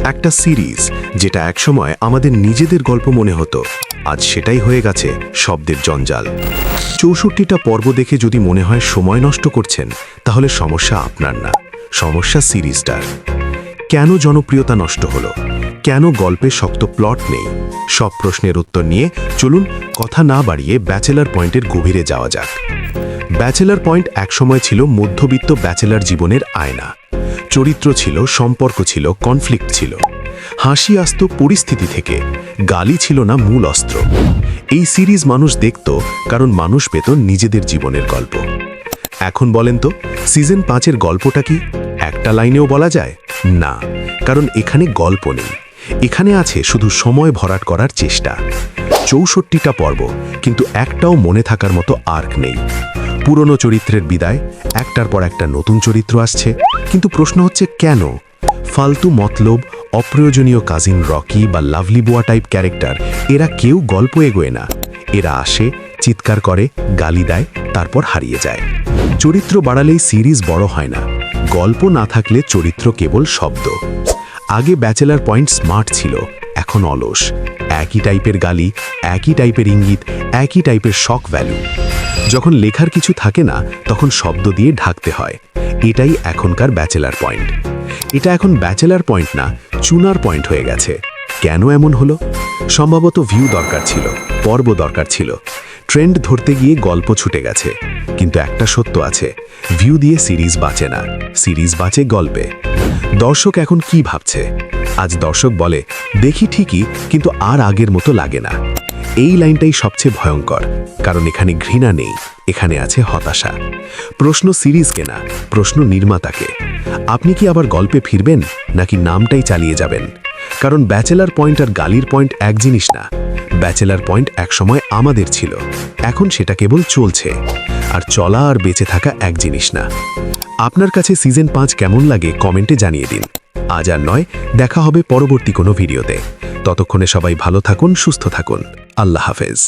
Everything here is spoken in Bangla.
একটা সিরিজ যেটা একসময় আমাদের নিজেদের গল্প মনে হতো, আজ সেটাই হয়ে গেছে শব্দের জঞ্জাল। ৬৪টা পর্ব দেখে যদি মনে হয় সময় নষ্ট করছেন, তাহলে সমস্যা আপনার না, সমস্যা সিরিজটার। কেন জনপ্রিয়তা নষ্ট হলো? কেন গল্পে শক্ত প্লট নেই? সব প্রশ্নের উত্তর নিয়ে চলুন কথা না বাড়িয়ে ব্যাচেলার পয়েন্টের গভীরে যাওয়া যাক। ব্যাচেলার পয়েন্ট একসময় ছিল মধ্যবিত্ত ব্যাচেলার জীবনের আয়না। চরিত্র ছিল, সম্পর্ক ছিল, কনফ্লিক্ট ছিল। হাসি আসত পরিস্থিতি থেকে, গালি ছিল না মূল অস্ত্র। এই সিরিজ মানুষ দেখত কারণ মানুষ পেত নিজেদের জীবনের গল্প। এখন বলেন তো, সিজন 5-এর গল্পটা কি? একটা লাইনেও বলা যায় না, কারণ এখানে গল্প নেই। এখানে আছে শুধু সময় ভরাট করার চেষ্টা। ৬৪টা পর্ব, কিন্তু একটাও মনে থাকার মতো আর্ক নেই। পুরনো চরিত্রের বিদায়, একটার পর একটা নতুন চরিত্র আসছে, কিন্তু প্রশ্ন হচ্ছে কেন? ফালতু মতলব, অপ্রয়োজনীয় কাজিন রকি বা লাভলি বোয়া টাইপ ক্যারেক্টার, এরা কেউ গল্প এগোয় না। এরা আসে, চিৎকার করে, গালি দেয়, তারপর হারিয়ে যায়। চরিত্র বাড়ালেই সিরিজ বড় হয় না, গল্প না থাকলে চরিত্র কেবল শব্দ। আগে ব্যাচেলার পয়েন্ট স্মার্ট ছিল, এখন অলস। একই টাইপের গালি, একই টাইপের ইঙ্গিত, একই টাইপের শক ভ্যালু। যখন লেখার কিছু থাকে না, তখন শব্দ দিয়ে ঢাকতে হয়। এটাই এখনকার ব্যাচেলার পয়েন্ট। এটা এখন ব্যাচেলার পয়েন্ট না, চুনার পয়েন্ট হয়ে গেছে। কেন এমন হলো? সম্ভবত ভিউ দরকার ছিল, পর্ব দরকার ছিল। ট্রেন্ড ধরতে গিয়ে গল্প ছুটে গেছে। কিন্তু একটা সত্য আছে, ভিউ দিয়ে সিরিজ বাঁচে না, সিরিজ বাঁচে গল্পে। দর্শক এখন কি ভাবছে? আজ দর্শক বলে, দেখি ঠিকই, কিন্তু আর আগের মতো লাগে না। এই লাইনটাই সবচেয়ে ভয়ঙ্কর, কারণ এখানে ঘৃণা নেই, এখানে আছে হতাশা। প্রশ্ন সিরিজকে না, প্রশ্ন নির্মাতাকে। আপনি কি আবার গল্পে ফিরবেন, নাকি নামটাই চালিয়ে যাবেন? কারণ ব্যাচেলার পয়েন্ট আর গালির পয়েন্ট এক জিনিস না। ব্যাচেলার পয়েন্ট একসময় আমাদের ছিল, এখন সেটা কেবল চলছে। আর চলা আর বেঁচে থাকা এক জিনিস না। আপনার কাছে সিজন 5 কেমন লাগে কমেন্টে জানিয়ে দিন। আজ আর নয়, দেখা হবে পরবর্তী কোনো ভিডিওতে। ততক্ষণে সবাই ভালো থাকুন, সুস্থ থাকুন। আল্লাহ হাফেজ।